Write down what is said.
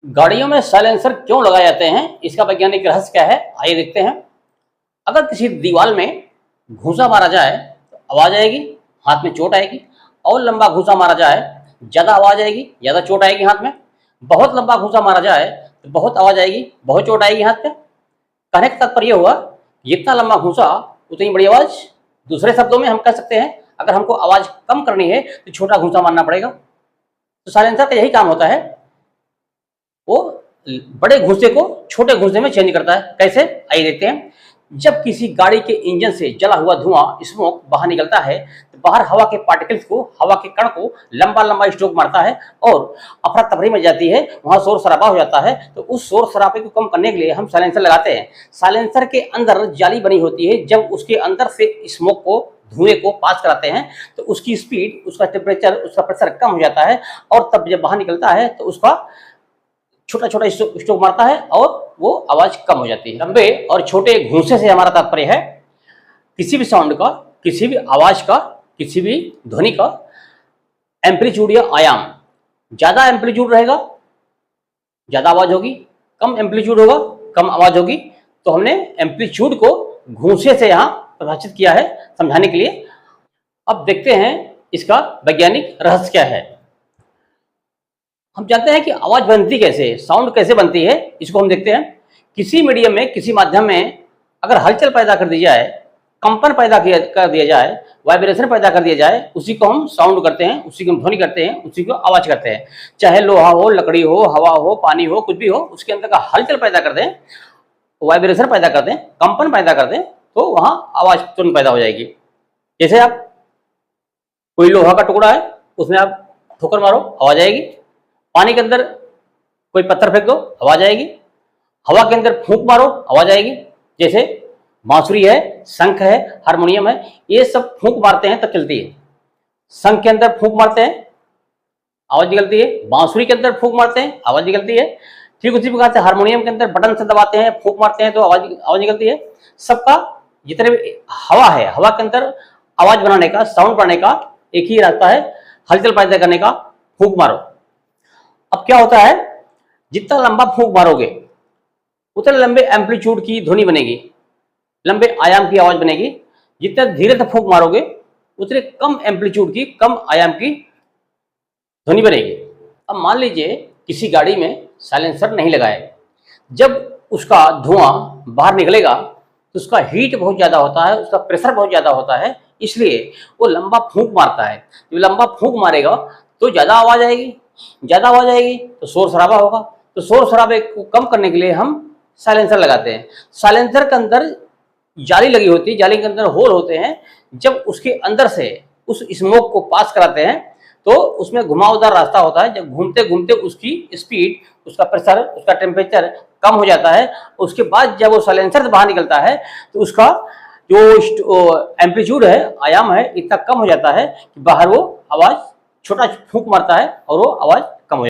गाड़ियों में साइलेंसर क्यों लगाए जाते हैं, इसका वैज्ञानिक रहस्य क्या है, आइए देखते हैं। अगर किसी दीवार में घूंसा मारा जाए तो आवाज आएगी, हाथ में चोट आएगी। और लंबा घूंसा मारा जाए, ज्यादा आवाज आएगी, ज्यादा चोट आएगी हाथ में। बहुत लंबा घूंसा मारा जाए तो बहुत आवाज आएगी, बहुत चोट आएगी हाथ पे। कहने का तात्पर्य हुआ, जितना लंबा घूंसा उतनी बड़ी आवाज। दूसरे शब्दों में हम कह सकते हैं, अगर हमको आवाज कम करनी है तो छोटा घूंसा मारना पड़ेगा। तो साइलेंसर का यही काम होता है, वो बड़े घूंसे को छोटे घूंसे में चेंज करता है। कैसे, आइए देखते हैं। जब किसी गाड़ी के इंजन से जला हुआ धुआं स्मोक बाहर निकलता है तो बाहर हवा के पार्टिकल्स को, हवा के कण को लंबा लंबा स्ट्रोक मारता है और अफरा तफरी में जाती है, वहां शोर शराबा हो जाता है। तो उस शोर शराबे को कम करने के लिए हम साइलेंसर लगाते हैं। साइलेंसर के अंदर जाली बनी होती है, जब उसके अंदर से स्मोक को, धुएं को पास कराते हैं तो उसकी स्पीड, उसका टेम्परेचर, उसका प्रेशर कम हो जाता है और तब जब बाहर निकलता है तो उसका छोटा छोटा स्ट्रोक मारता है और वो आवाज कम हो जाती है। लंबे और छोटे घूंसे से हमारा तात्पर्य है किसी भी साउंड का, किसी भी आवाज का, किसी भी ध्वनि का एम्पलीट्यूड या आयाम। ज्यादा एम्पलीट्यूड रहेगा, ज्यादा आवाज होगी। कम एम्पलीट्यूड होगा, कम आवाज होगी। तो हमने एम्पलीट्यूड को घूंसे से यहाँ परिभाषित किया है समझाने के लिए। अब देखते हैं इसका वैज्ञानिक रहस्य क्या है। हम जानते हैं कि आवाज बनती कैसे, साउंड कैसे बनती है, इसको हम देखते हैं। किसी मीडियम में, किसी माध्यम में अगर हलचल पैदा कर दी जाए, कंपन पैदा कर दिया जाए, वाइब्रेशन पैदा कर दिया जाए, उसी को हम साउंड करते हैं, उसी को हम ध्वनि करते हैं, उसी को आवाज करते हैं। चाहे लोहा हो, लकड़ी हो, हवा हो, पानी हो, कुछ भी हो, उसके अंदर का हलचल पैदा कर दें, वाइब्रेशन पैदा कर दें, कंपन पैदा कर दें, तो वहां आवाज तुरंत पैदा हो जाएगी। जैसे आप कोई लोहा का टुकड़ा है, उसमें आप ठोकर मारो, आवाज आएगी। पानी के अंदर कोई पत्थर फेंक दो, आवाज आएगी। हवा के अंदर फूंक मारो, आवाज आएगी। जैसे बांसुरी है, शंख है, हारमोनियम है, ये सब फूंक मारते हैं तब चलती है। शंख के अंदर फूंक मारते हैं, आवाज निकलती है। बांसुरी के अंदर फूंक मारते हैं, आवाज निकलती है। ठीक उसी प्रकार से हारमोनियम के अंदर बटन से दबाते हैं, फूंक मारते हैं तो आवाज निकलती है। सबका जितने भी हवा है, हवा के अंदर आवाज बनाने का, साउंड बनाने का एक ही रास्ता है, हलचल पैदा करने का, फूंक मारो। अब क्या होता है, जितना लंबा फूंक मारोगे उतने लंबे एम्पलीट्यूड की ध्वनि बनेगी, लंबे आयाम की आवाज बनेगी। जितना धीरे से फूंक मारोगे उतने कम एम्पलीट्यूड की, कम आयाम की ध्वनि बनेगी। अब मान लीजिए किसी गाड़ी में साइलेंसर नहीं लगाए, जब उसका धुआं बाहर निकलेगा तो उसका हीट बहुत ज्यादा होता है, उसका प्रेशर बहुत ज्यादा होता है, इसलिए वो लंबा फूंक मारता है। जब लंबा फूंक मारेगा तो ज्यादा आवाज आएगी, ज्यादा आवाज आएगी तो शोर शराबा होगा। तो शोर शराबे को कम करने के लिए हम साइलेंसर लगाते हैं। साइलेंसर के अंदर जाली लगी होती है, जाली के अंदर होल होते हैं। जब उसके अंदर से उस स्मोक को पास कराते हैं तो उसमें घुमावदार रास्ता होता है। जब घूमते घूमते उसकी स्पीड, उसका प्रेशर, उसका टेम्परेचर कम हो जाता है। उसके बाद जब वो साइलेंसर से बाहर निकलता है तो उसका जो एम्पलीट्यूड है, आयाम है, इतना कम हो जाता है कि बाहर वो आवाज छोटा फूंक मारता है और वो आवाज